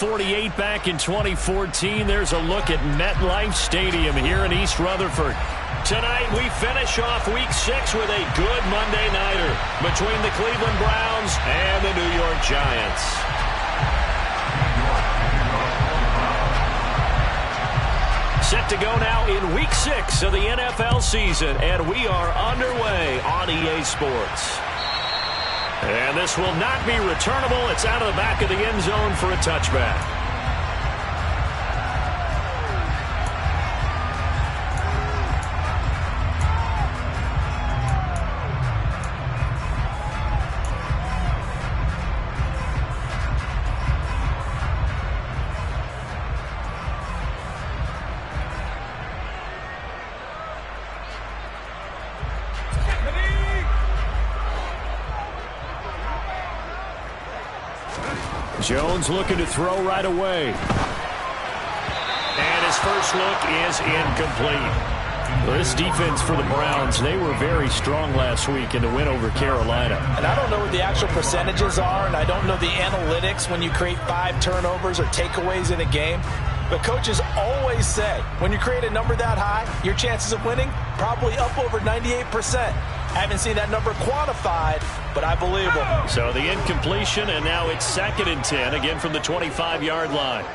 48 back in 2014. There's a look at MetLife Stadium here in East Rutherford. Tonight we finish off Week 6 with a good Monday nighter between the Cleveland Browns and the New York Giants. Set to go now in Week 6 of the NFL season, and we are underway on EA Sports. And this will not be returnable. It's out of the back of the end zone for a touchback. Jones looking to throw right away. And his first look is incomplete. This defense for the Browns, they were very strong last week in the win over Carolina. And I don't know what the actual percentages are, and I don't know the analytics when you create 5 turnovers or takeaways in a game. But coaches always say, when you create a number that high, your chances of winning probably up over 98%. I haven't seen that number quantified, but I believe them. So the incompletion, and now it's 2nd and 10, again from the 25-yard line.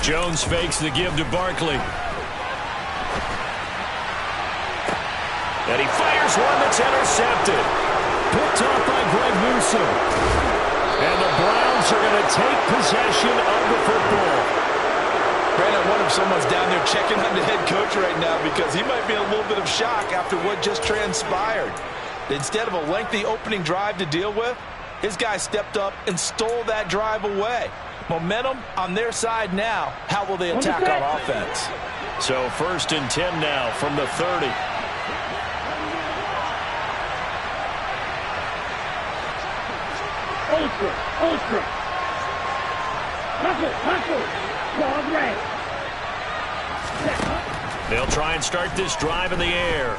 Jones fakes the give to Barkley. And he fires one that's intercepted. Picked off by Greg Newsome. And the Browns are going to take possession of the football. Brandon, I wonder if someone's down there checking on the head coach right now, because he might be in a little bit of shock after what just transpired. Instead of a lengthy opening drive to deal with, his guy stepped up and stole that drive away. Momentum on their side now. How will they attack on offense? So 1st and 10 now from the 30. Ultra. Tackle. Dog red. They'll try and start this drive in the air.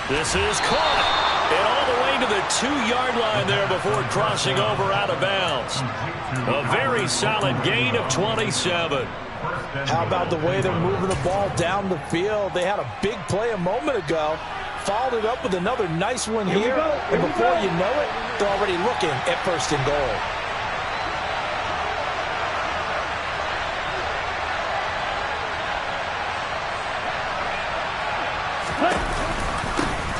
This is caught. And all the way to the 2-yard line there before crossing over out of bounds. A very solid gain of 27. How about the way they're moving the ball down the field? They had a big play a moment ago. Followed it up with another nice one here. And before you know it, they're already looking at 1st and goal.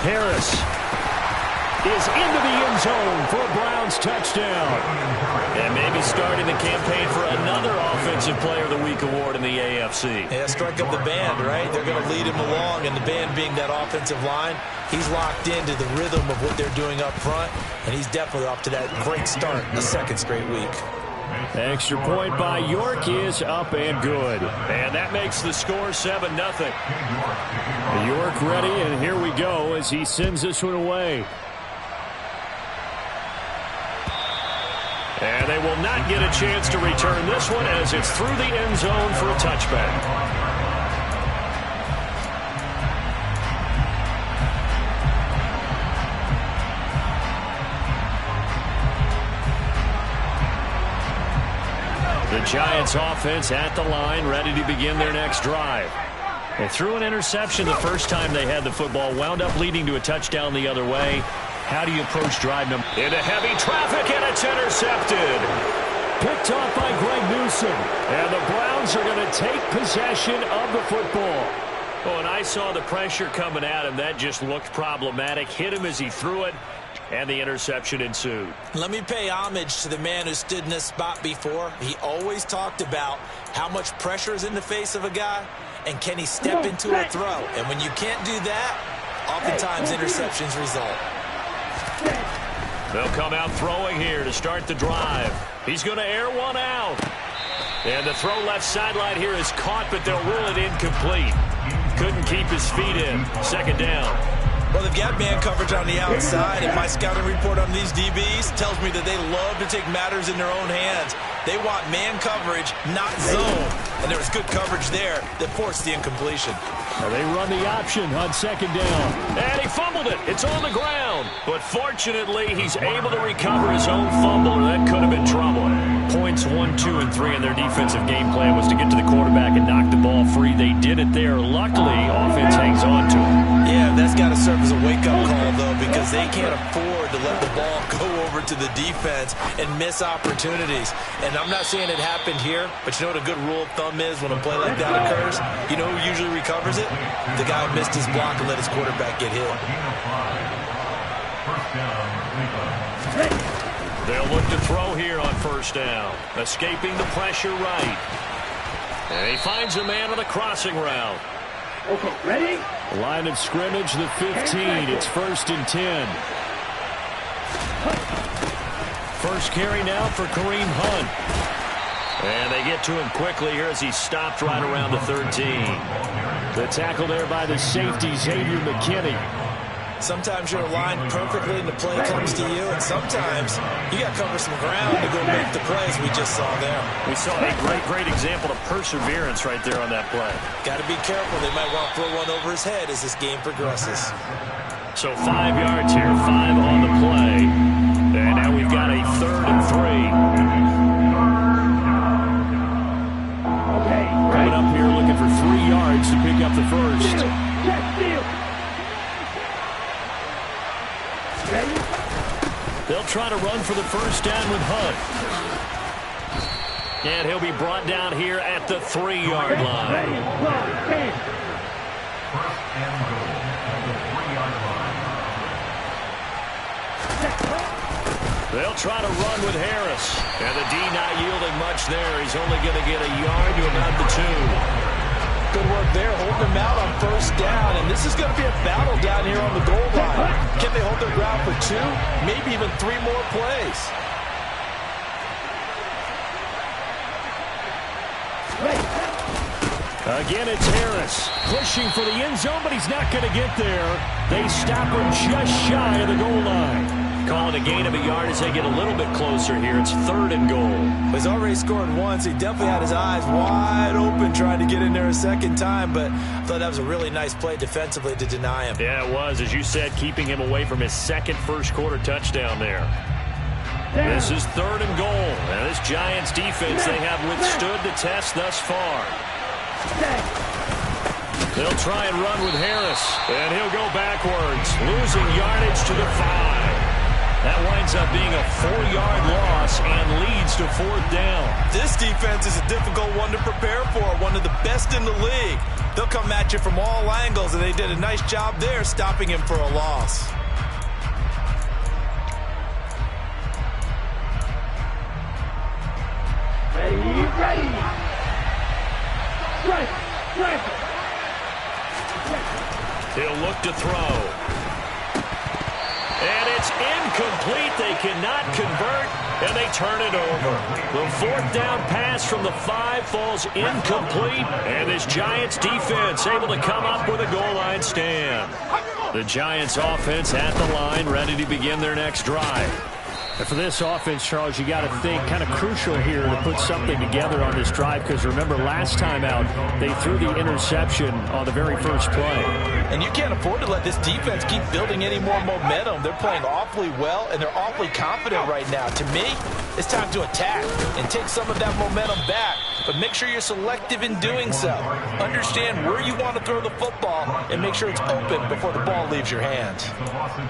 Harris is into the end zone for a Browns touchdown. And maybe starting the campaign for another Offensive Player of the Week award in the AFC. Yeah, strike up the band, right? They're going to lead him along, and the band being that offensive line, he's locked into the rhythm of what they're doing up front, and he's definitely off to that great start in the 2nd straight week. Extra point by York is up and good. And that makes the score 7-0. York ready, and here we go as he sends this one away. And they will not get a chance to return this one as it's through the end zone for a touchback. The Giants offense at the line, ready to begin their next drive. They threw an interception the first time they had the football, wound up leading to a touchdown the other way. How do you approach drive number? Into heavy traffic, and it's intercepted. Picked off by Greg Newsome. And the Browns are going to take possession of the football. Oh, and I saw the pressure coming at him. That just looked problematic. Hit him as he threw it, and the interception ensued. Let me pay homage to the man who stood in this spot before. He always talked about how much pressure is in the face of a guy, and can he step into a throw. And when you can't do that, oftentimes interceptions result. They'll come out throwing here to start the drive. He's going to air one out. And the throw left sideline here is caught, but they'll rule it incomplete. Couldn't keep his feet in. 2nd down. Well, they've got man coverage on the outside, and my scouting report on these DBs tells me that they love to take matters in their own hands. They want man coverage, not zone. And there was good coverage there that forced the incompletion. They run the option on second down. And he fumbled it. It's on the ground. But fortunately, he's able to recover his own fumble, or that could have been trouble. Points 1, 2, and 3 in their defensive game plan was to get to the quarterback and knock the ball free. They did it there. Luckily, offense hangs on to it. Yeah, that's got to serve as a wake-up call, though, because they can't afford to let the ball go over to the defense and miss opportunities. And I'm not saying it happened here, but you know what a good rule of thumb is when a play like that occurs? You know who usually recovers it? The guy who missed his block and let his quarterback get hit. They'll look to throw here on first down. Escaping the pressure right. And he finds a man on the crossing route. Okay, ready? Line of scrimmage, the 15. It's 1st and 10. First carry now for Kareem Hunt. And they get to him quickly here as he stopped right around the 13. The tackle there by the safety, Xavier McKinney. Sometimes you're aligned perfectly and the play comes to you, and sometimes you got to cover some ground to go make the plays we just saw there. We saw a great example of perseverance right there on that play. Got to be careful. They might want to throw one over his head as this game progresses. So 5 yards here, 5 on the play. And now we've got a 3rd and 3. Okay, Coming up here looking for 3 yards to pick up the first. check steal. Ready? They'll try to run for the first down with Hunt. And he'll be brought down here at the 3-yard line. Ready? 10. First and goal at the 3-yard line. They'll try to run with Harris. And the D not yielding much there. He's only going to get a yard to about the 2. Good work there, holding them out on first down, and this is going to be a battle down here on the goal line. Can they hold their ground for 2, maybe even 3 more plays? Again, it's Harris pushing for the end zone, but he's not going to get there. They stop him just shy of the goal line. Calling a gain of a yard as they get a little bit closer here. It's 3rd and goal. He's already scored once. He definitely had his eyes wide open trying to get in there a second time, but I thought that was a really nice play defensively to deny him. Yeah, it was, as you said, keeping him away from his second first-quarter touchdown there. This is 3rd and goal. Now, this Giants defense, they have withstood the test thus far. They'll try and run with Harris, and he'll go backwards, losing yardage to the 5. That winds up being a 4-yard loss and leads to 4th down. This defense is a difficult one to prepare for, one of the best in the league. They'll come at you from all angles, and they did a nice job there stopping him for a loss. Ready. Strike. He'll look to throw. And it's incomplete. They cannot convert, and they turn it over. The 4th down pass from the 5 falls incomplete, and this Giants defense able to come up with a goal line stand. The Giants offense at the line, ready to begin their next drive. And for this offense, Charles, you got to think kind of crucial here to put something together on this drive, because remember last time out they threw the interception on the very first play. And you can't afford to let this defense keep building any more momentum. They're playing awfully well, and they're awfully confident right now. To me, it's time to attack and take some of that momentum back, but make sure you're selective in doing so. Understand where you want to throw the football and make sure it's open before the ball leaves your hands.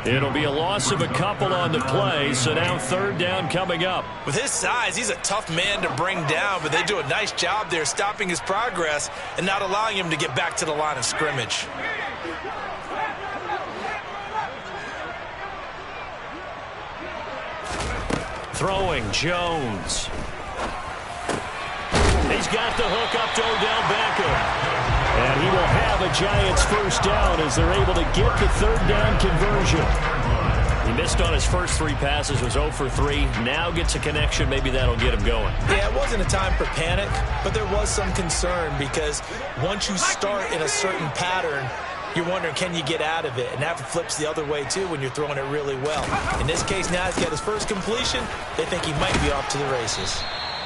It'll be a loss of a couple on the play, so now 3rd down coming up. With his size, he's a tough man to bring down, but they do a nice job there stopping his progress and not allowing him to get back to the line of scrimmage. Throwing, Jones. He's got the hook up to Odell Beckham. And he will have a Giants first down as they're able to get the 3rd down conversion. He missed on his first 3 passes, was 0 for 3. Now gets a connection. Maybe that'll get him going. Yeah, it wasn't a time for panic, but there was some concern because once you start in a certain pattern, You're wondering, can you get out of it? And that flips the other way, too, when you're throwing it really well. In this case, now he's got his first completion. They think he might be off to the races.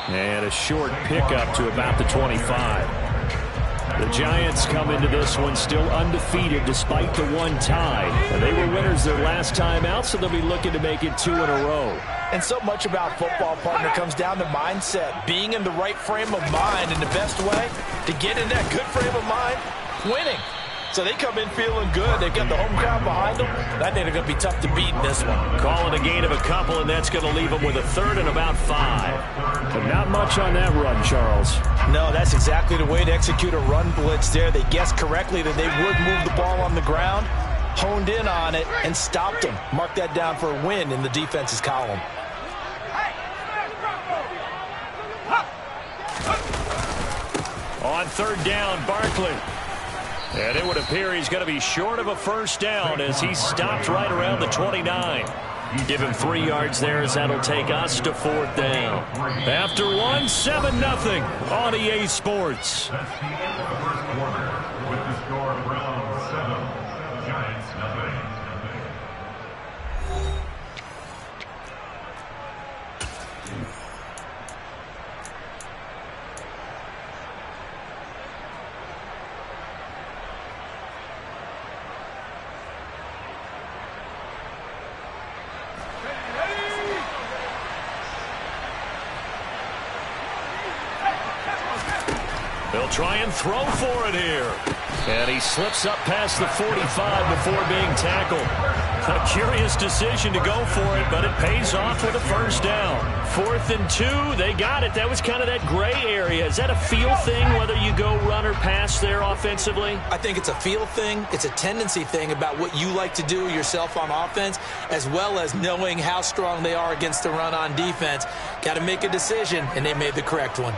And a short pickup to about the 25. The Giants come into this one still undefeated despite the one tie. And they were winners their last time out, so they'll be looking to make it 2 in a row. And so much about football, partner, comes down to mindset. Being in the right frame of mind, and the best way to get in that good frame of mind, winning. So they come in feeling good. They've got the home crowd behind them. I think they're going to be tough to beat in this one. Calling a gain of a couple, and that's going to leave them with a 3rd and about 5. But not much on that run, Charles. No, that's exactly the way to execute a run blitz there. They guessed correctly that they would move the ball on the ground, honed in on it, and stopped them. Mark that down for a win in the defense's column. On 3rd down, Barkley. And it would appear he's going to be short of a first down as he stopped right around the 29. Give him 3 yards there as that'll take us to 4th down. After 1, 7-0 on EA Sports. That's the end of the first quarter with the score Browns 7, Giants nothing. They'll try and throw for it here. And he slips up past the 45 before being tackled. A curious decision to go for it, but it pays off with a first down. 4th and 2, they got it. That was kind of that gray area. Is that a feel thing, whether you go run or pass there offensively? I think it's a feel thing. It's a tendency thing about what you like to do yourself on offense, as well as knowing how strong they are against the run on defense. Got to make a decision, and they made the correct one.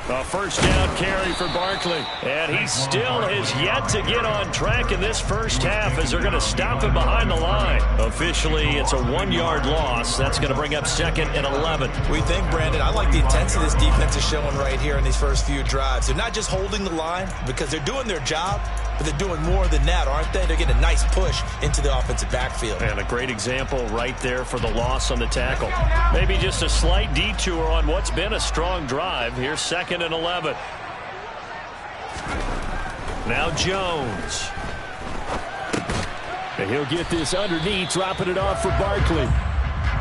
A first down carry for Barkley. And he still has yet to get on track in this first half as they're going to stop him behind the line. Officially, it's a 1-yard loss. That's going to bring up 2nd and 11. We think, Brandon, I like the intensity this defense is showing right here in these first few drives. They're not just holding the line because they're doing their job, but they're doing more than that, aren't they? They're getting a nice push into the offensive backfield. And a great example right there for the loss on the tackle. Maybe just a slight detour on what's been a strong drive. Here's 2nd and 11. Now Jones. And he'll get this underneath, dropping it off for Barkley.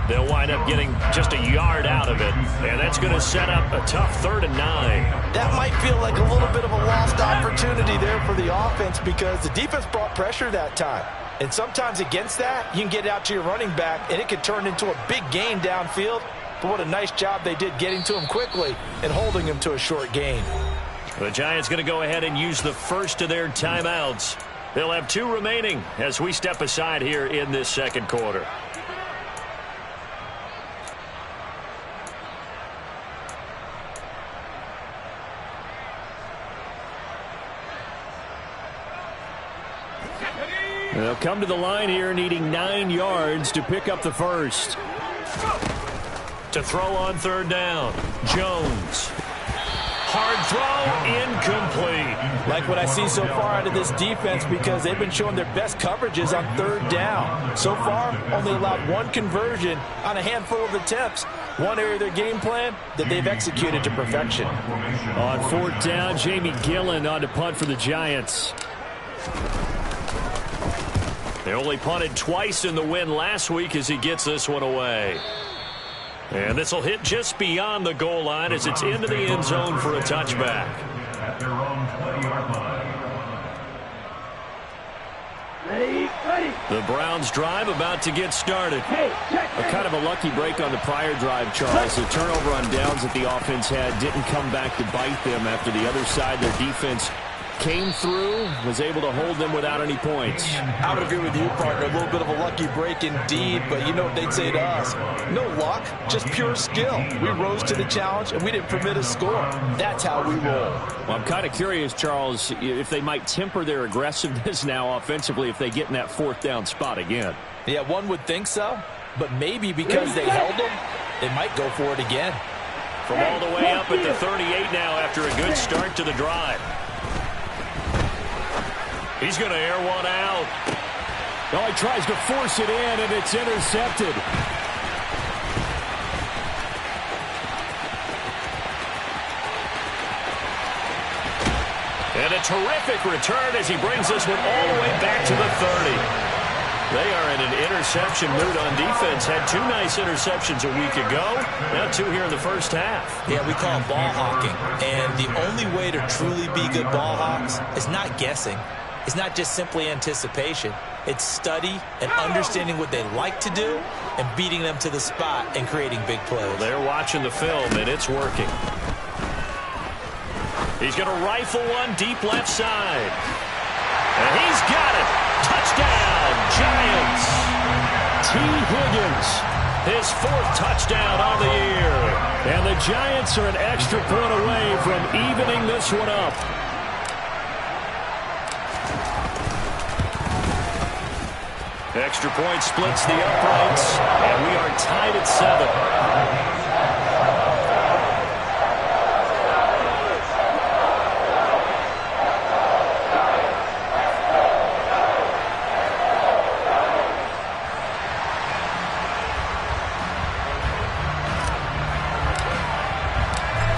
They'll wind up getting just a yard out of it. And that's going to set up a tough 3rd and 9. That might feel like a little bit of a lost opportunity there for the offense because the defense brought pressure that time. And sometimes against that, you can get out to your running back, and it could turn into a big gain downfield. But what a nice job they did getting to him quickly and holding him to a short gain. The Giants going to go ahead and use the first of their timeouts. They'll have 2 remaining as we step aside here in this second quarter. They'll come to the line here needing 9 yards to pick up the first. To throw on 3rd down, Jones. Hard throw, incomplete. Like what I see so far out of this defense because they've been showing their best coverages on 3rd down. So far, only allowed 1 conversion on a handful of attempts. One area of their game plan that they've executed to perfection. On 4th down, Jamie Gillen on to punt for the Giants. They only punted twice in the win last week as he gets this one away. And this will hit just beyond the goal line as it's into the end zone for a touchback. At their own 20-yard line. Ready. The Browns drive about to get started. A kind of a lucky break on the prior drive, Charles. The turnover on downs that the offense had didn't come back to bite them after the other side. Their defense came through, was able to hold them without any points. I would agree with you, partner. A little bit of a lucky break indeed, but you know what they'd say to us. No luck, just pure skill. We rose to the challenge, and we didn't permit a score. That's how we roll. Well, I'm kind of curious, Charles, if they might temper their aggressiveness now offensively if they get in that 4th down spot again. Yeah, one would think so, but maybe because they held them, they might go for it again. From all the way up at the 38 now after a good start to the drive. He's going to air one out. Oh, he tries to force it in, and it's intercepted. And a terrific return as he brings this one all the way back to the 30. They are in an interception mood on defense. Had 2 nice interceptions a week ago. Now 2 here in the first half. Yeah, we call it ball hawking. And the only way to truly be good ball hawks is not guessing. It's not just simply anticipation. It's study and understanding what they like to do and beating them to the spot and creating big plays. Well, they're watching the film, and it's working. He's going to rifle one deep left side. And he's got it. Touchdown, Giants. T. Higgins. His 4th touchdown on the year. And the Giants are an extra point away from evening this one up. Extra point splits the uprights, and we are tied at 7.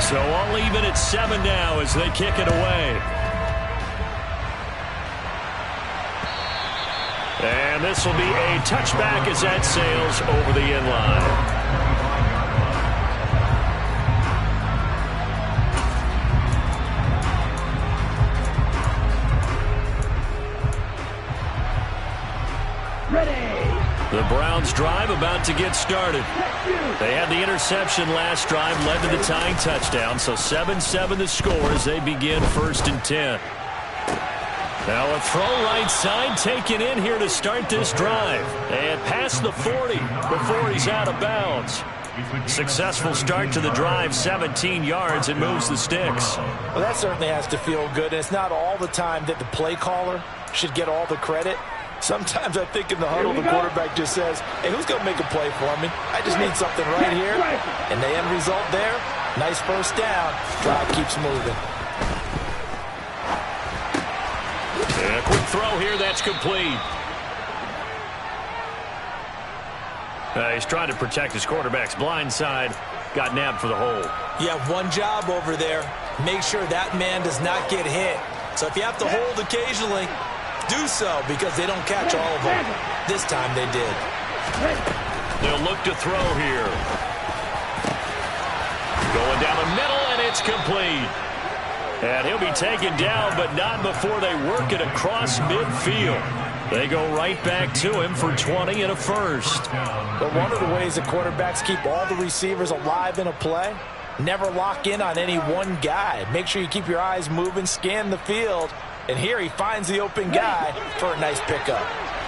So all even at 7 now as they kick it away. And this will be a touchback as that sails over the end line. The Browns drive about to get started. They had the interception last drive, led to the tying touchdown. So 7-7 the score as they begin 1st and 10. Now a throw right side taken in here to start this drive. And past the 40 before he's out of bounds. Successful start to the drive, 17 yards, and moves the sticks. Well, that certainly has to feel good. And it's not all the time that the play caller should get all the credit. Sometimes I think in the huddle, the quarterback just says, hey, who's going to make a play for me? I just need something right here. And the end result there, nice first down. Drive keeps moving. And a quick throw here, that's complete. He's trying to protect his quarterback's blind side. Got nabbed for the hole. You have one job over there. Make sure that man does not get hit. So if you have to hold occasionally, do so, because they don't catch all of them. This time they did. They'll look to throw here. Going down the middle, and it's complete. And he'll be taken down, but not before they work it across midfield. They go right back to him for 20 and a first. But one of the ways that quarterbacks keep all the receivers alive in a play, never lock in on any one guy. Make sure you keep your eyes moving, scan the field. And here he finds the open guy for a nice pickup.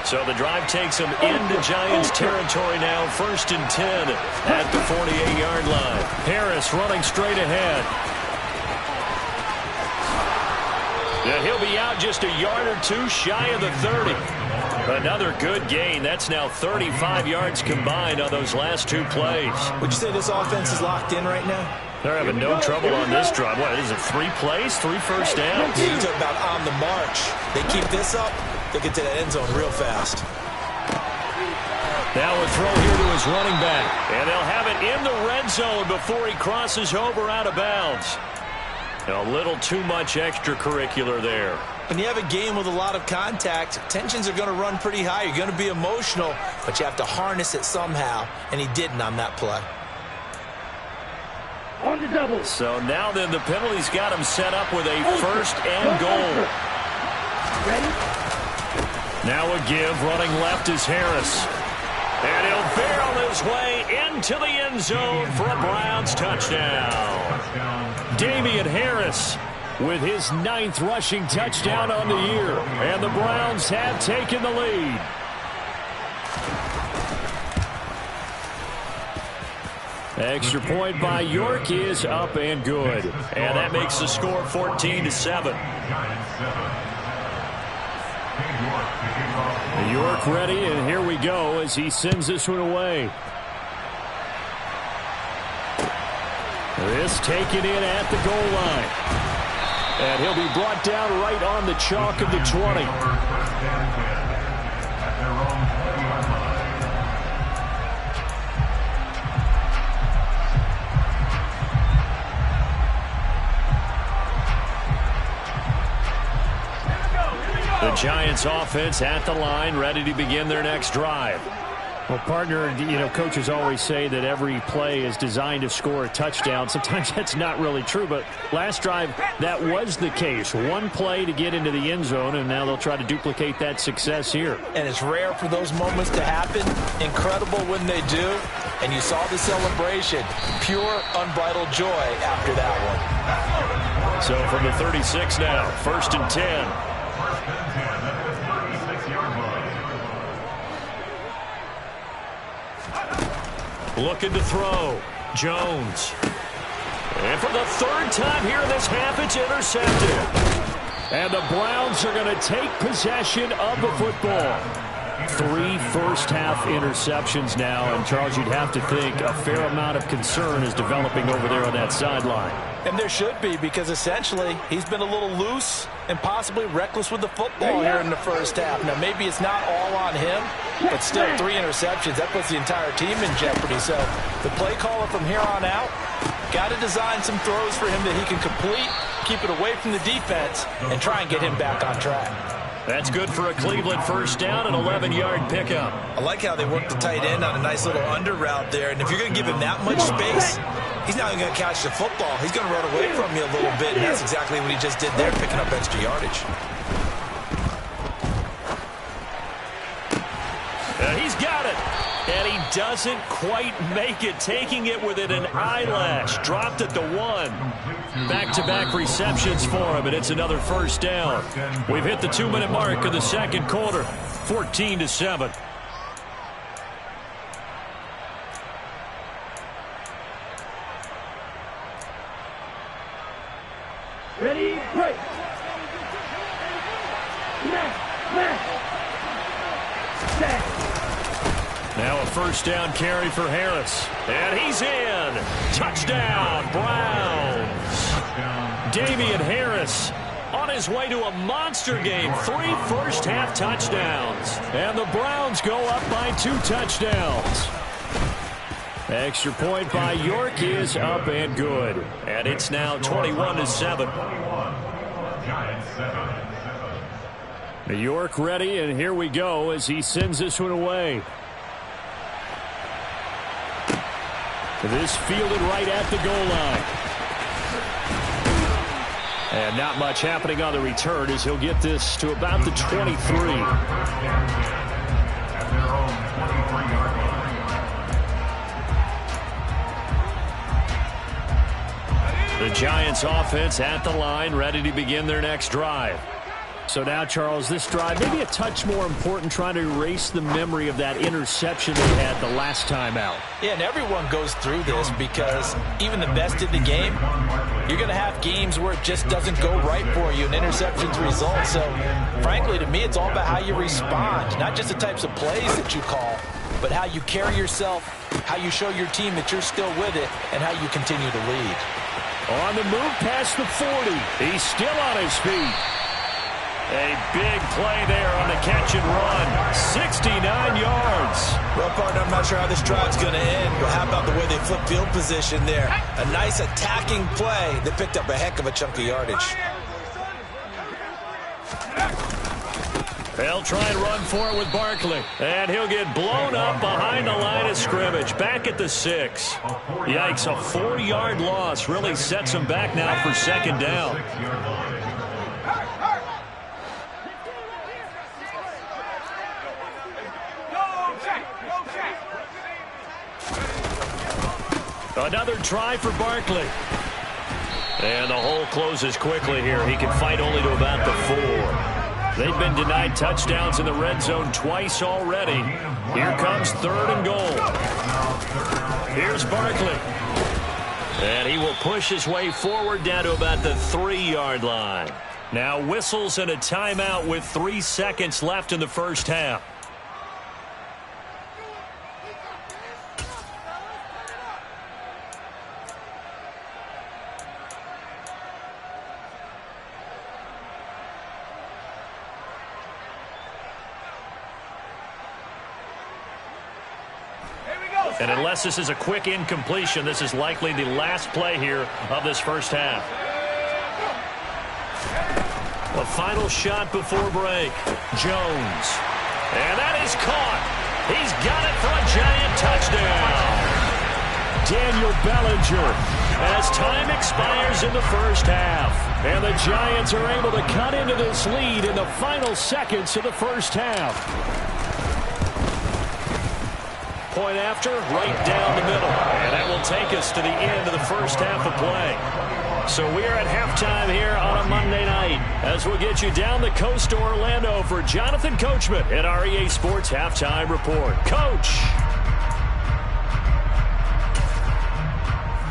So the drive takes him into Giants territory now, 1st and 10 at the 48-yard line. Harris running straight ahead. Yeah, he'll be out just a yard or 2 shy of the 30. Another good gain. That's now 35 yards combined on those last 2 plays. Would you say this offense is locked in right now? They're having no trouble on this drive. What, is it 3 plays, 3 first downs? Yeah, you talk about on the march. They keep this up, they'll get to that end zone real fast. Now a throw here to his running back. And they'll have it in the red zone before he crosses over out of bounds. A little too much extracurricular there. When you have a game with a lot of contact, tensions are going to run pretty high. You're going to be emotional, but you have to harness it somehow, and he didn't on that play. On the double. So now then the penalty's got him set up with a 1st and goal. Ready? Now a give, running left is Harris. And he'll barrel his way into the end zone for a Browns touchdown. Damian Harris with his 9th rushing touchdown on the year. And the Browns have taken the lead. Extra point by York is up and good. And that makes the score 14-7. York ready, and here we go as he sends this one away. This taken in at the goal line. And he'll be brought down right on the chalk of the 20. The Giants offense at the line, ready to begin their next drive. Well, partner, coaches always say that every play is designed to score a touchdown. Sometimes that's not really true, but last drive, that was the case. One play to get into the end zone, and now they'll try to duplicate that success here. And it's rare for those moments to happen. Incredible when they do. And you saw the celebration. Pure, unbridled joy after that one. So from the 36 now, 1st and 10. Looking to throw. Jones. And for the 3rd time here in this half, it's intercepted. And the Browns are going to take possession of the football. 3 first-half interceptions now, and Charles, you'd have to think a fair amount of concern is developing over there on that sideline. And there should be, because essentially he's been a little loose and possibly reckless with the football here in the first half. Now, maybe it's not all on him, but still 3 interceptions. That puts the entire team in jeopardy. So the play caller from here on out got to design some throws for him that he can complete, keep it away from the defense, and try and get him back on track. That's good for a Cleveland first down, an 11-yard pickup. I like how they work the tight end on a nice little under route there. And if you're going to give him that much space, he's not even going to catch the football. He's going to run away from you a little bit, and that's exactly what he just did there, picking up extra yardage. He's got it. And he doesn't quite make it, taking it within an eyelash. Dropped at the 1. Back-to-back receptions for him, and it's another first down. We've hit the 2-minute mark of the second quarter, 14-7. Ready, break. Now a first down carry for Harris. And he's in. Touchdown, Browns. Damian Harris on his way to a monster game. 3 first-half touchdowns. And the Browns go up by 2 touchdowns. Extra point by York is up and good. And it's now 21-7. New York ready, and here we go as he sends this one away. This fielded right at the goal line. And not much happening on the return as he'll get this to about the 23. The Giants offense at the line, ready to begin their next drive. So now, Charles, this drive maybe a touch more important, trying to erase the memory of that interception they had the last time out. Yeah, and everyone goes through this because even the best in the game, you're going to have games where it just doesn't go right for you and interceptions result. So, frankly, to me, it's all about how you respond, not just the types of plays that you call, but how you carry yourself, how you show your team that you're still with it, and how you continue to lead. On the move past the 40. He's still on his feet. A big play there on the catch and run. 69 yards. Well, partner, I'm not sure how this drive's going to end, but how about the way they flip field position there? A nice attacking play that picked up a heck of a chunk of yardage. They'll try and run for it with Barkley. And he'll get blown up behind the line of scrimmage. Back at the 6. Yikes, a 4-yard loss really sets him back now for second down. Another try for Barkley. And the hole closes quickly here. He can fight only to about the 4. They've been denied touchdowns in the red zone twice already. Here comes 3rd and goal. Here's Barkley. And he will push his way forward down to about the 3-yard line. Now whistles and a timeout with 3 seconds left in the first half. And unless this is a quick incompletion, this is likely the last play here of this first half. The final shot before break. Jones. And that is caught. He's got it for a giant touchdown. Daniel Bellinger, as time expires in the first half. And the Giants are able to cut into this lead in the final seconds of the first half. Point after, right down the middle. And that will take us to the end of the first half of play. So we are at halftime here on a Monday night as we'll get you down the coast to Orlando for Jonathan Coachman at our EA Sports Halftime Report. Coach!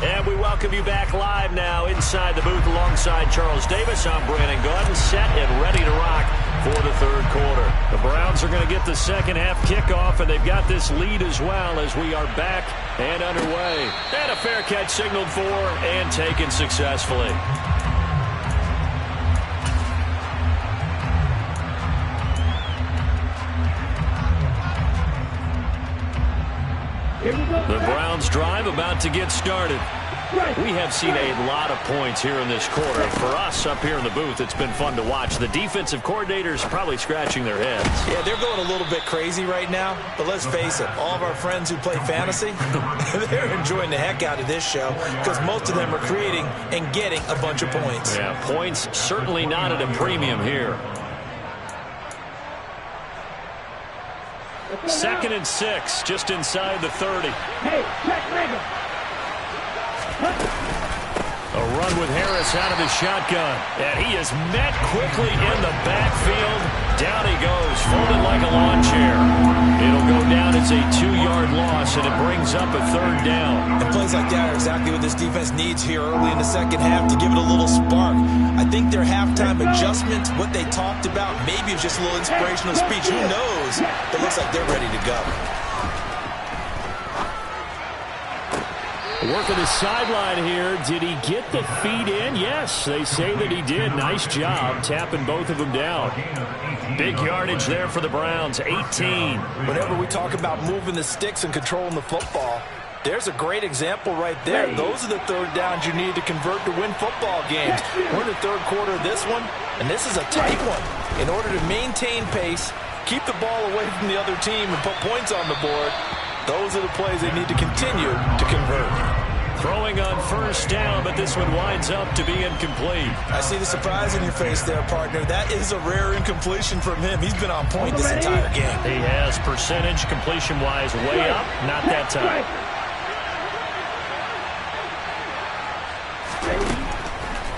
And we welcome you back live now inside the booth alongside Charles Davis. I'm Brandon Gordon, set and ready to rock for the third quarter. The Browns are going to get the second half kickoff, and they've got this lead as well as we are back and underway. And a fair catch signaled for and taken successfully. The Browns drive about to get started. We have seen a lot of points here in this quarter. For us up here in the booth, it's been fun to watch. The defensive coordinators probably scratching their heads. Yeah, they're going a little bit crazy right now. But let's face it, all of our friends who play fantasy, they're enjoying the heck out of this show because most of them are creating and getting a bunch of points. Yeah, points certainly not at a premium here. 2nd and 6, just inside the 30. Hey, check Rager. A run with Harris out of the shotgun. And he is met quickly in the backfield. Down he goes, folded like a lawn chair. It'll go down as a 2-yard loss, and it brings up a 3rd down. And plays like that are exactly what this defense needs here early in the second half to give it a little spark. I think their halftime adjustment, what they talked about, maybe it was just a little inspirational speech. Who knows? But it looks like they're ready to go. Working the sideline here. Did he get the feet in? Yes, they say that he did. Nice job tapping both of them down. Big yardage there for the Browns, 18. Whenever we talk about moving the sticks and controlling the football, there's a great example right there. Those are the third downs you need to convert to win football games. We're in the third quarter of this one, and this is a tight one. In order to maintain pace, keep the ball away from the other team, and put points on the board, those are the plays they need to continue to convert. Throwing on first down, but this one winds up to be incomplete. I see the surprise in your face there, partner. That is a rare incompletion from him. He's been on point this entire game. He has percentage completion-wise way up, not that time.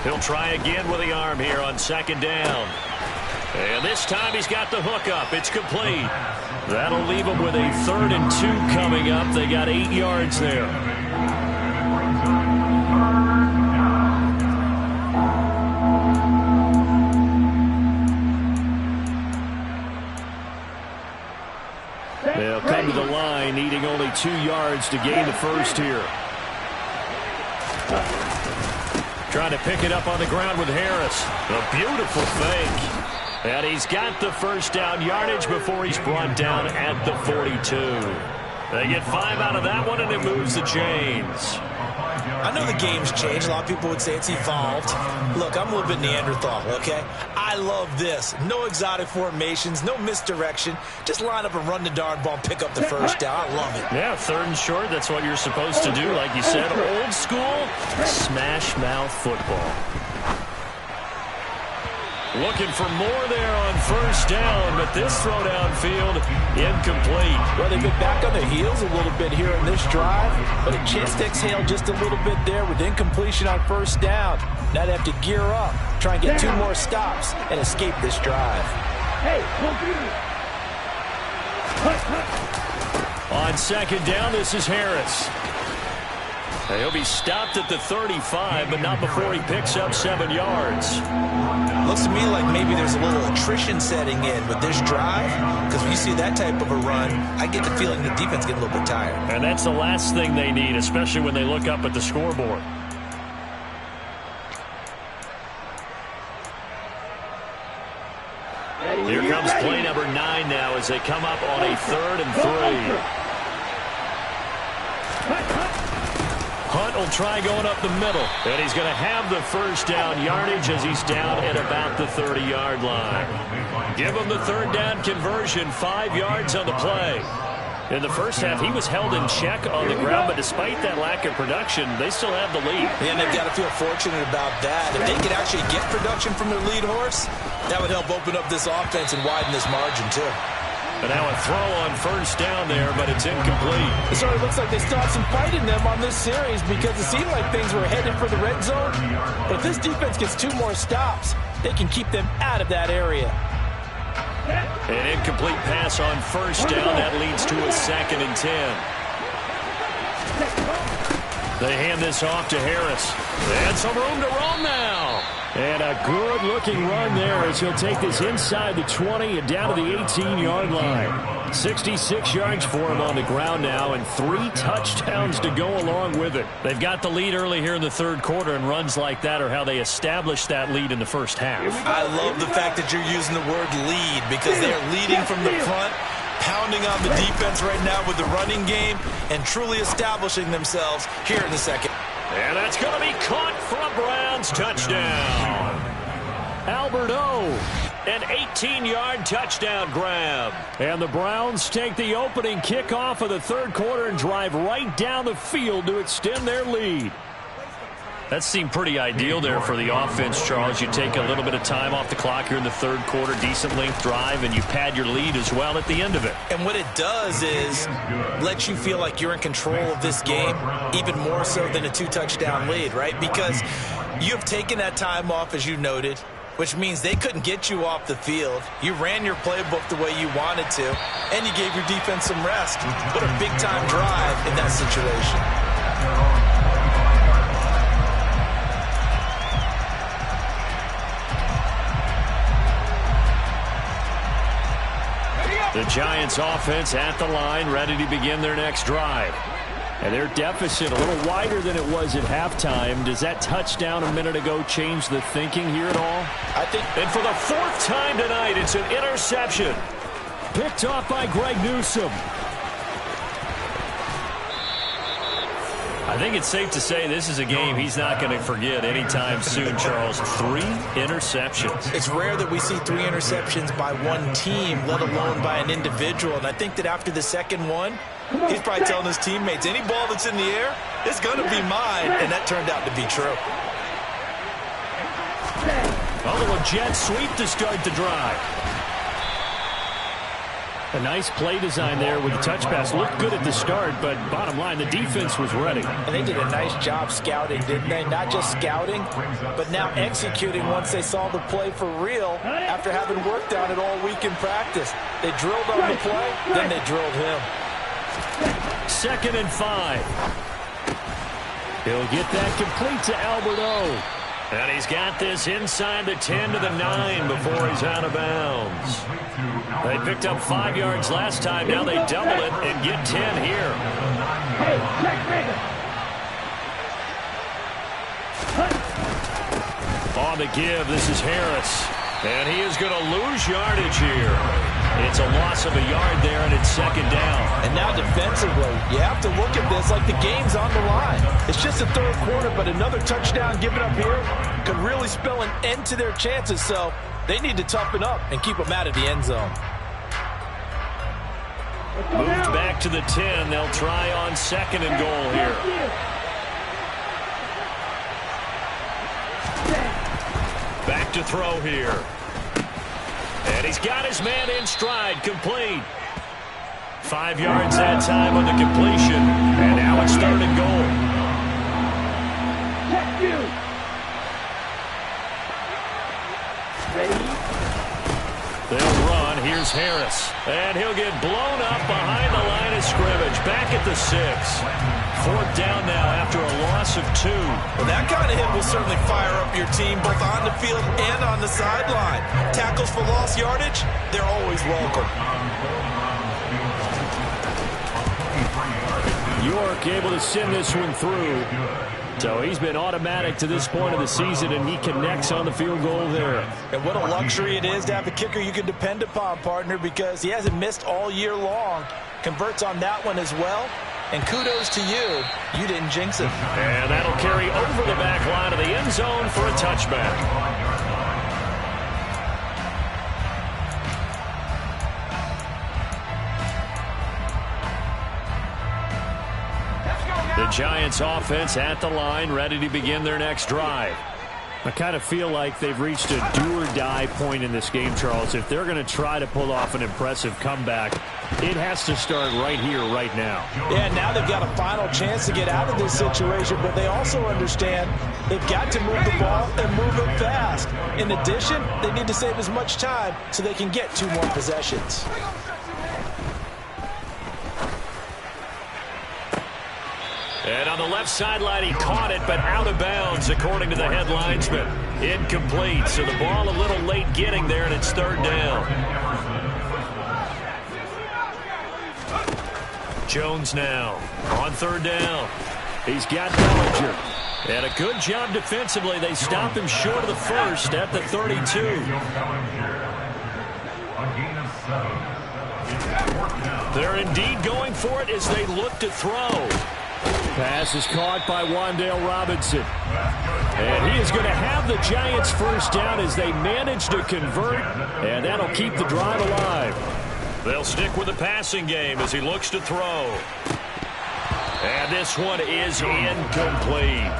He'll try again with the arm here on 2nd down. And this time he's got the hook up. It's complete. That'll leave him with a 3rd and 2 coming up. They got 8 yards there. They'll come to the line, needing only 2 yards to gain the first here. Trying to pick it up on the ground with Harris. A beautiful fake. And he's got the first down yardage before he's brought down at the 42. They get 5 out of that one, and it moves the chains. I know the game's changed. A lot of people would say it's evolved. Look, I'm a little bit Neanderthal, okay? I love this. No exotic formations, no misdirection. Just line up and run the darn ball, pick up the first down. I love it. Yeah, 3rd and short, that's what you're supposed to do. Like you said, old school, smash mouth football. Looking for more there on first down, but this throw downfield, incomplete. Well, they've been back on their heels a little bit here in this drive, but a chance to exhale just a little bit there with incompletion on first down. Now they have to gear up, try and get 2 more stops, and escape this drive. On 2nd down, this is Harris. He'll be stopped at the 35, but not before he picks up 7 yards. Looks to me like maybe there's a little attrition setting in with this drive, because when you see that type of a run, I get the feeling the defense gets a little bit tired. And that's the last thing they need, especially when they look up at the scoreboard. Here comes play number 9 now as they come up on a 3rd and 3. Hunt will try going up the middle. And he's going to have the first down yardage as he's down at about the 30-yard line. Give him the third down conversion, 5 yards on the play. In the first half, he was held in check on the ground, but despite that lack of production, they still have the lead. And they've got to feel fortunate about that. If they could actually get production from their lead horse, that would help open up this offense and widen this margin, too. And now a throw on first down there, but it's incomplete. It sort of looks like they still have some fight in them on this series because it seemed like things were headed for the red zone. But if this defense gets 2 more stops, they can keep them out of that area. An incomplete pass on first down. That leads to a 2nd and 10. They hand this off to Harris. And some room to roam now. And a good-looking run there as he'll take this inside the 20 and down to the 18-yard line. 66 yards for him on the ground now and 3 touchdowns to go along with it. They've got the lead early here in the third quarter, and runs like that are how they established that lead in the first half. I love the fact that you're using the word lead because they are leading from the front, pounding on the defense right now with the running game, and truly establishing themselves here in the second. And that's going to be caught for a Browns touchdown. Albert O, an 18-yard touchdown grab. And the Browns take the opening kickoff of the third quarter and drive right down the field to extend their lead. That seemed pretty ideal there for the offense, Charles. You take a little bit of time off the clock here in the third quarter, decent length drive, and you pad your lead as well at the end of it. And what it does is let you feel like you're in control of this game, even more so than a 2-touchdown lead, right? Because you have taken that time off, as you noted, which means they couldn't get you off the field. You ran your playbook the way you wanted to, and you gave your defense some rest. What a big-time drive in that situation. The Giants offense at the line, ready to begin their next drive. And their deficit a little wider than it was at halftime. Does that touchdown a minute ago change the thinking here at all? I think. And for the 4th time tonight, it's an interception. Picked off by Greg Newsome. I think it's safe to say this is a game he's not going to forget anytime soon, Charles. 3 interceptions. It's rare that we see 3 interceptions by one team, let alone by an individual. And I think that after the second one, he's probably telling his teammates, any ball that's in the air, it's going to be mine. And that turned out to be true. Although a jet sweep to start the drive. A nice play design there with the touch pass. Looked good at the start, but bottom line, the defense was ready. And they did a nice job scouting, didn't they? Not just scouting, but now executing once they saw the play for real after having worked on it all week in practice. They drilled on the play, then they drilled him. 2nd and 5. He'll get that complete to Albert O. And he's got this inside the 10 to the 9 before he's out of bounds. They picked up 5 yards last time. Now they double it and get 10 here. On the give, this is Harris. And he is going to lose yardage here. It's a loss of a yard there, and it's 2nd down. And now defensively, you have to look at this like the game's on the line. It's just the third quarter, but another touchdown given up here could really spell an end to their chances. So they need to toughen up and keep them out of the end zone. Moved back to the 10. They'll try on 2nd and goal here. Back to throw here. And he's got his man in stride, complete. 5 yards that time on the completion. And now it's 3rd and goal. They'll run. Here's Harris. And he'll get blown up behind the line of scrimmage. Back at the 6. 4th down now after a loss of 2. Well, that kind of hit will certainly fire up your team both on the field and on the sideline. Tackles for lost yardage, they're always welcome. York able to send this one through. So he's been automatic to this point of the season, and he connects on the field goal there. And what a luxury it is to have a kicker you can depend upon, partner, because he hasn't missed all year long. Converts on that one as well. And kudos to you. You didn't jinx it. And that'll carry over the back line of the end zone for a touchback. The Giants offense at the line, ready to begin their next drive. I kind of feel like they've reached a do-or-die point in this game, Charles. If they're going to try to pull off an impressive comeback, it has to start right here, right now. Yeah, now they've got a final chance to get out of this situation, but they also understand they've got to move the ball and move it fast. In addition, they need to save as much time so they can get 2 more possessions. And on the left sideline, he caught it, but out of bounds, according to the head linesman. Incomplete, so the ball a little late getting there, and it's 3rd down. Jones now on 3rd down. He's got Bellinger. And a good job defensively. They stop him short of the first at the 32. They're indeed going for it as they look to throw. Pass is caught by Wan'Dale Robinson. And he is going to have the Giants first down as they manage to convert, and that'll keep the drive alive. They'll stick with the passing game as he looks to throw. And this one is incomplete.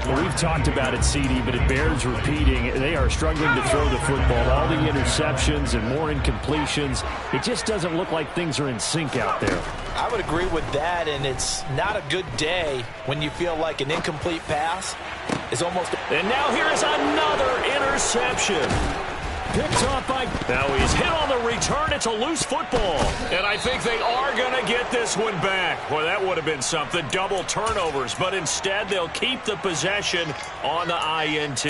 Well, we've talked about it, CD, but it bears repeating. They are struggling to throw the football. All the interceptions and more incompletions. It just doesn't look like things are in sync out there. I would agree with that, and it's not a good day when you feel like an incomplete pass is almost... And now here's another interception. Picked off by... Now he's hit on the return. It's a loose football. And I think they are going to get this one back. Well, that would have been something. Double turnovers. But instead, they'll keep the possession on the INT.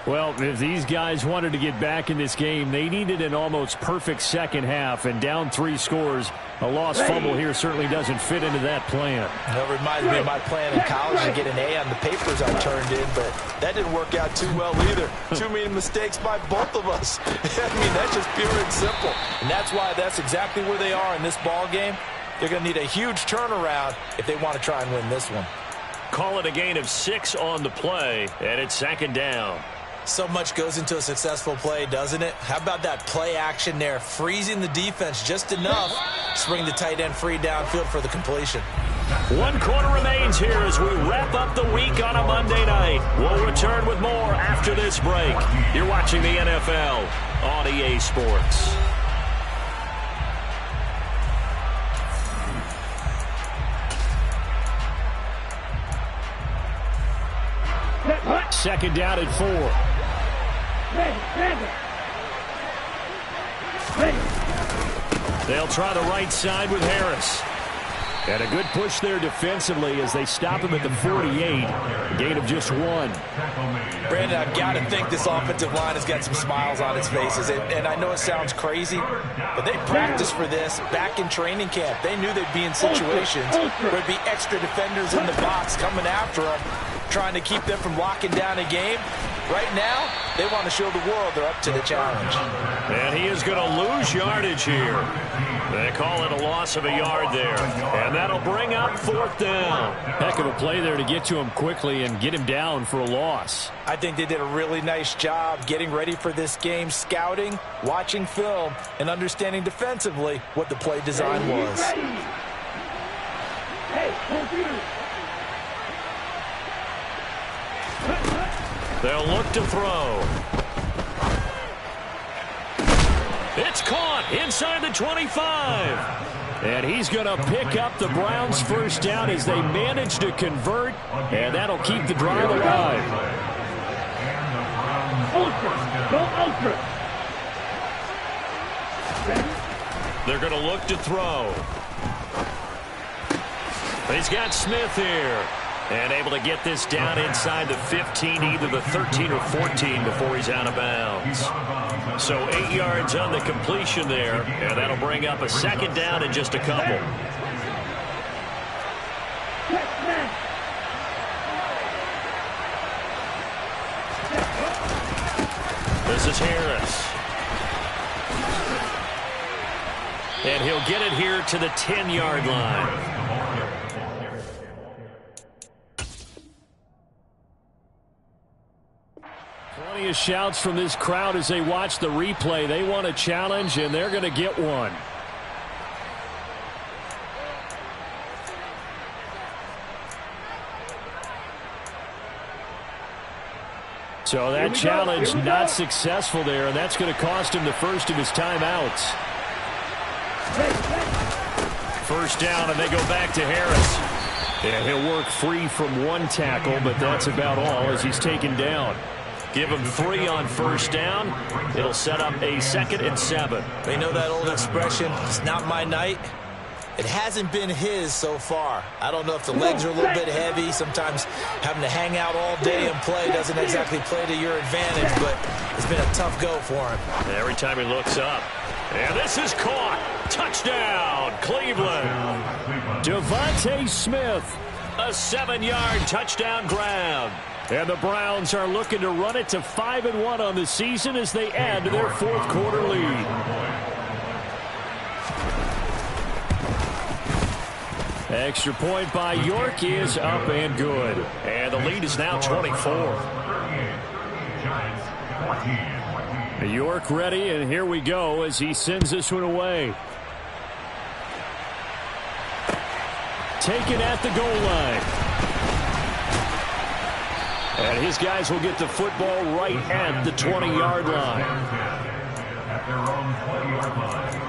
Well, if these guys wanted to get back in this game, they needed an almost perfect second half. And down 3 scores, a lost fumble here certainly doesn't fit into that plan. That reminds me of my plan in college to get an A on the papers I turned in, but that didn't work out too well either. Too many mistakes by both of us. I mean, that's just pure and simple. And that's exactly where they are in this ball game. They're going to need a huge turnaround if they want to try and win this one. Call it a gain of 6 on the play, and it's 2nd down. So much goes into a successful play, doesn't it? How about that play action there, freezing the defense just enough to bring the tight end free downfield for the completion. 1 quarter remains here as we wrap up the week on a Monday night. We'll return with more after this break. You're watching the NFL on EA Sports. Second down at 4. They'll try the right side with Harris. And a good push there defensively as they stop him at the 48. A gain of just 1. Brandon, I've got to think this offensive line has got some smiles on its faces. And I know it sounds crazy, but they practiced for this back in training camp. They knew they'd be in situations where there'd be extra defenders in the box coming after them, trying to keep them from locking down a game. Right now, they want to show the world they're up to the challenge. And he is going to lose yardage here. They call it a loss of a yard there. And that'll bring up 4th down. Heck of a play there to get to him quickly and get him down for a loss. I think they did a really nice job getting ready for this game, scouting, watching film, and understanding defensively what the play design was. They'll look to throw. It's caught inside the 25. And he's going to pick up the Browns' first down as they manage to convert, and that'll keep the drive alive. They're going to look to throw. He's got Smith here. And able to get this down inside the 15, either the 13 or 14 before he's out of bounds. So 8 yards on the completion there, and that'll bring up a 2nd down in just a couple. This is Harris. And he'll get it here to the 10-yard line. Plenty of shouts from this crowd as they watch the replay. They want a challenge, and they're going to get one. So that challenge not successful there, and that's going to cost him the first of his timeouts. First down, and they go back to Harris. And he'll work free from one tackle, but that's about all as he's taken down. Give him 3 on first down. It'll set up a 2nd and 7. They know that old expression, it's not my night. It hasn't been his so far. I don't know if the legs are a little bit heavy. Sometimes having to hang out all day and play doesn't exactly play to your advantage, but it's been a tough go for him. And every time he looks up. And this is caught. Touchdown, Cleveland. Devontae Smith. A 7-yard touchdown grab. And the Browns are looking to run it to 5-1 on the season as they add to their 4th quarter lead. Extra point by York is up and good. And the lead is now 24. York ready, and here we go as he sends this one away. Taken at the goal line. And his guys will get the football right at the 20-yard line. At their own 20-yard line.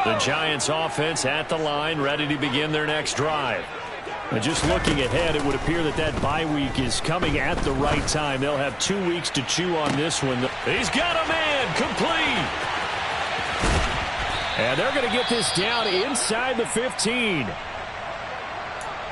The Giants offense at the line, ready to begin their next drive. And just looking ahead, it would appear that that bye week is coming at the right time. They'll have 2 weeks to chew on this one. He's got a man, complete. And they're going to get this down inside the 15.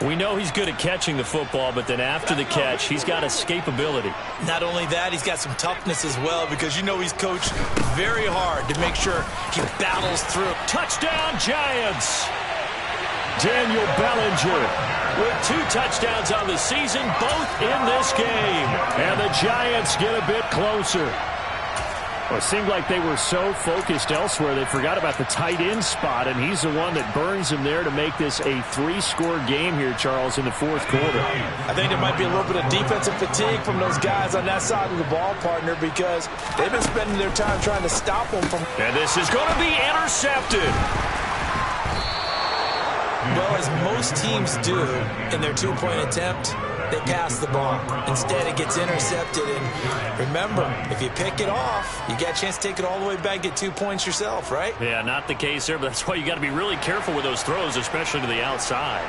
We know he's good at catching the football, but then after the catch, he's got escapability. Not only that, he's got some toughness as well, because you know he's coached very hard to make sure he battles through. Touchdown, Giants! Daniel Bellinger with 2 touchdowns on the season, both in this game. And the Giants get a bit closer. Well, it seemed like they were so focused elsewhere they forgot about the tight end spot, and he's the one that burns them there to make this a 3-score game here, Charles, in the 4th quarter. I think there might be a little bit of defensive fatigue from those guys on that side of the ball, partner, because they've been spending their time trying to stop them from... And this is going to be intercepted. Well, as most teams do in their 2-point attempt, they pass the ball. Instead, it gets intercepted. And remember, if you pick it off, you got a chance to take it all the way back, get 2 points yourself, right? Yeah, not the case there, but that's why you got to be really careful with those throws, especially to the outside.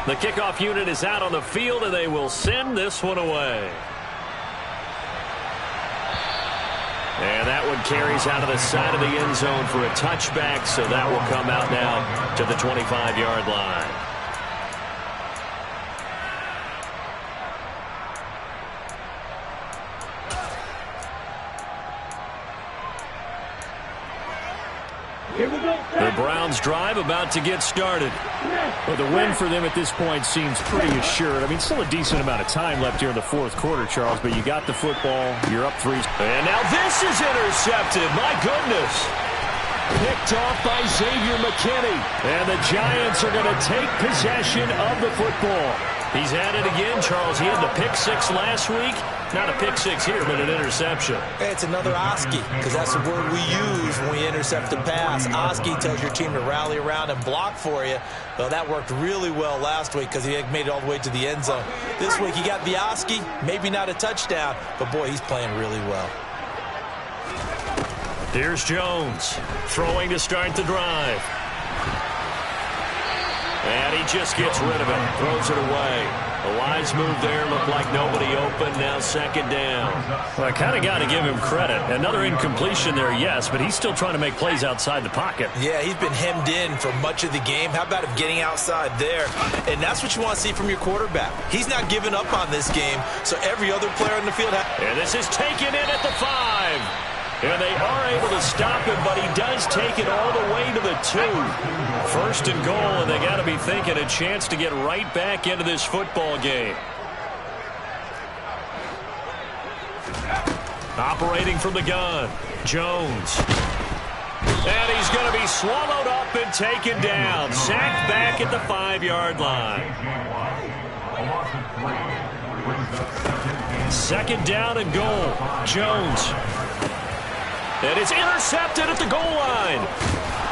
The kickoff unit is out on the field, and they will send this one away. And that one carries out of the side of the end zone for a touchback, so that will come out now to the 25-yard line. The Browns drive about to get started. Well, the win for them at this point seems pretty assured. I mean, still a decent amount of time left here in the 4th quarter, Charles, but you got the football. You're up 3. And now this is intercepted. My goodness. Picked off by Xavier McKinney. And the Giants are going to take possession of the football. He's at it again, Charles. He had the pick 6 last week. Not a pick 6 here, but an interception. Hey, it's another Oski, because that's the word we use when we intercept a pass. Oski tells your team to rally around and block for you. Well, that worked really well last week because he made it all the way to the end zone. This week he got the Oski, maybe not a touchdown, but boy, he's playing really well. Here's Jones throwing to start the drive. And he just gets rid of it, throws it away. A wise move there, looked like nobody open, now 2nd down. Well, I kind of got to give him credit. Another incompletion there, yes, but he's still trying to make plays outside the pocket. Yeah, he's been hemmed in for much of the game. How about him getting outside there? And that's what you want to see from your quarterback. He's not giving up on this game, so every other player on the field... And this is taken in at the 5. And they are able to stop him, but he does take it all the way to the 2. 1st and goal, and they got to be thinking a chance to get right back into this football game. Operating from the gun, Jones. And he's going to be swallowed up and taken down. Sacked back at the 5-yard line. Second down and goal. Jones. And it's intercepted at the goal line.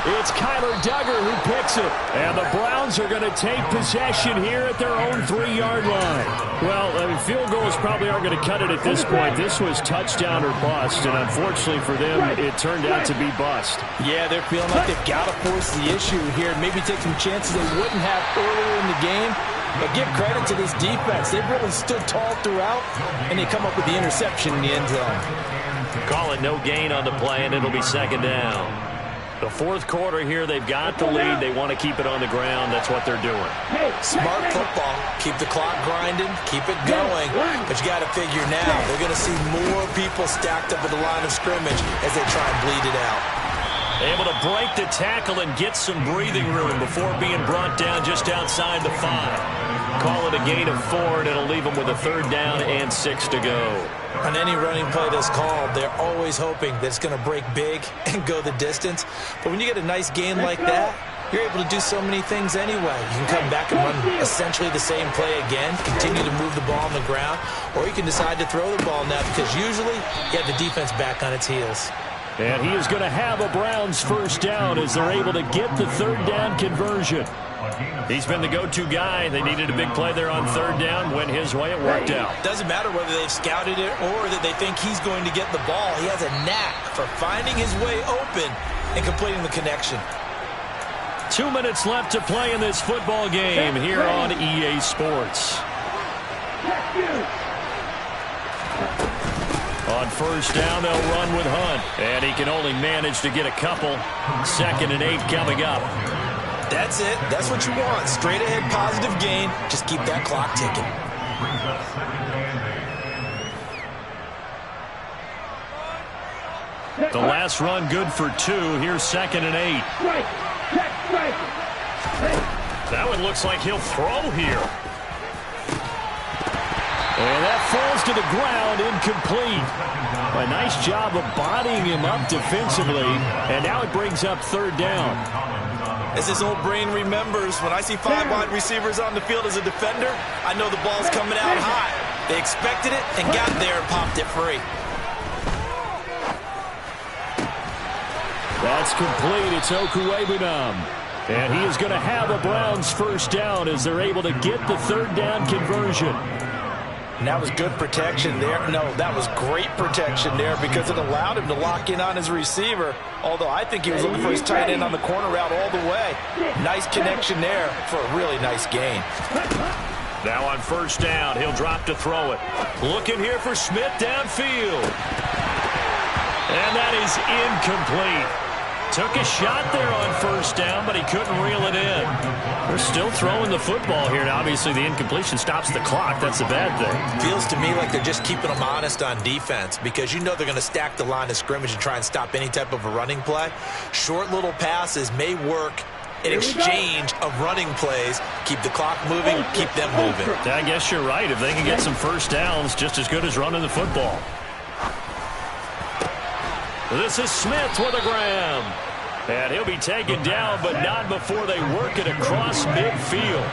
It's Kyler Duggar who picks it. And the Browns are going to take possession here at their own 3-yard line. Well, I mean, field goals probably aren't going to cut it at this point. This was touchdown or bust, and unfortunately for them, it turned out to be bust. Yeah, they're feeling like they've got to force the issue here and maybe take some chances they wouldn't have earlier in the game. But give credit to this defense. They've really stood tall throughout, and they come up with the interception in the end zone. Call it no gain on the play, and it'll be second down. The fourth quarter here, they've got the lead. They want to keep it on the ground. That's what they're doing. Smart football. Keep the clock grinding. Keep it going. But you got to figure now, they're going to see more people stacked up at the line of scrimmage as they try and bleed it out. Able to break the tackle and get some breathing room before being brought down just outside the 5. Call it a gain of 4, and it'll leave them with a 3rd down and 6 to go. On any running play that's called, they're always hoping that it's going to break big and go the distance. But when you get a nice gain like that, you're able to do so many things anyway. You can come back and run essentially the same play again, continue to move the ball on the ground, or you can decide to throw the ball now because usually you have the defense back on its heels. And he is going to have a Browns 1st down as they're able to get the 3rd down conversion. He's been the go-to guy. They needed a big play there on 3rd down. Went his way. It worked out. Doesn't matter whether they've scouted it or that they think he's going to get the ball. He has a knack for finding his way open and completing the connection. 2 minutes left to play in this football game here on EA Sports. On 1st down, they'll run with Hunt. And he can only manage to get a couple. 2nd and 8 coming up. That's it. That's what you want. Straight ahead positive gain. Just keep that clock ticking. The last run good for 2. Here's 2nd and 8. That one looks like he'll throw here. And that falls to the ground, incomplete. A nice job of bodying him up defensively. And now it brings up 3rd down. As his old brain remembers, when I see 5 wide receivers on the field as a defender, I know the ball's coming out hot. They expected it and got there and popped it free. That's complete. It's Okuwebunam. And he is going to have a Browns 1st down as they're able to get the 3rd down conversion. And that was good protection there. No, that was great protection there because it allowed him to lock in on his receiver, although I think he was looking for his tight end on the corner route all the way. Nice connection there for a really nice gain. Now on 1st down, he'll drop to throw it. Looking here for Smith downfield. And that is incomplete. Took a shot there on 1st down, but he couldn't reel it in. They're still throwing the football here, and obviously the incompletion stops the clock. That's a bad thing. Feels to me like they're just keeping them honest on defense because you know they're going to stack the line of scrimmage and try and stop any type of a running play. Short little passes may work in exchange of running plays. Keep the clock moving, keep them moving. I guess you're right. If they can get some 1st downs, just as good as running the football. This is Smith with a grab. And he'll be taken down, but not before they work it across midfield.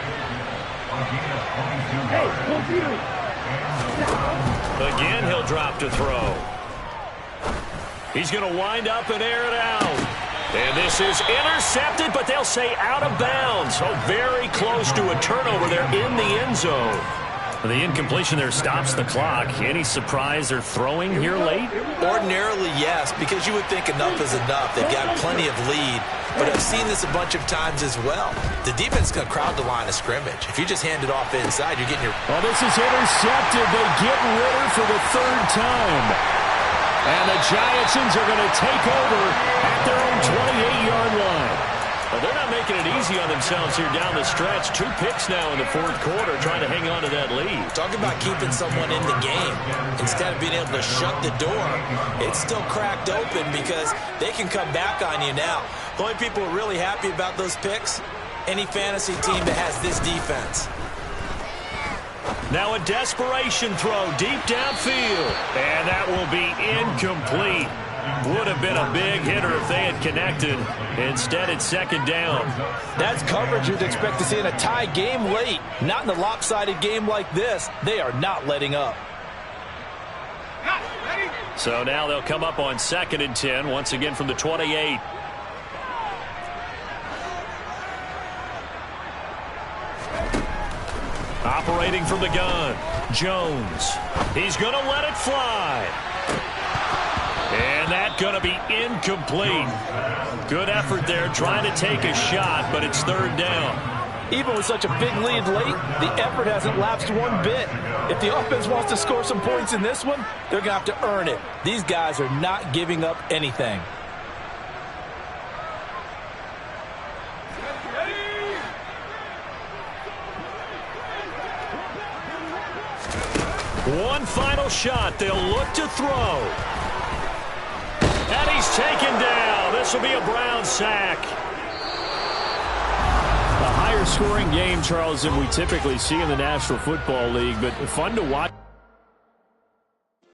Again, he'll drop to throw. He's going to wind up and air it out. And this is intercepted, but they'll say out of bounds. So very close to a turnover there in the end zone. The incompletion there stops the clock. Any surprise they're throwing here late? Ordinarily, yes, because you would think enough is enough. They've got plenty of lead, but I've seen this a bunch of times as well. The defense is going to crowd the line of scrimmage. If you just hand it off inside, you're getting your... Oh, this is intercepted. They get Ritter for the 3rd time. And the Giantsons are going to take over at their own 28-yard line. Well, they're not making it easy on themselves here down the stretch. 2 picks now in the 4th quarter, trying to hang on to that lead. Talking about keeping someone in the game. Instead of being able to shut the door, it's still cracked open because they can come back on you now. The only people who are really happy about those picks, any fantasy team that has this defense. Now a desperation throw deep downfield. And that will be incomplete. Would have been a big hitter if they had connected. Instead, it's second down. That's coverage you'd expect to see in a tie game late. Not in a lopsided game like this. They are not letting up. So now they'll come up on 2nd and 10, once again from the 28. Operating from the gun, Jones. He's going to let it fly. And that's going to be incomplete. Good effort there trying to take a shot, but it's 3rd down. Even with such a big lead late, the effort hasn't lapsed one bit. If the offense wants to score some points in this one, they're going to have to earn it. These guys are not giving up anything. One final shot. They'll look to throw. And he's taken down. This will be a Brown sack. A higher scoring game, Charles, than we typically see in the National Football League, but fun to watch.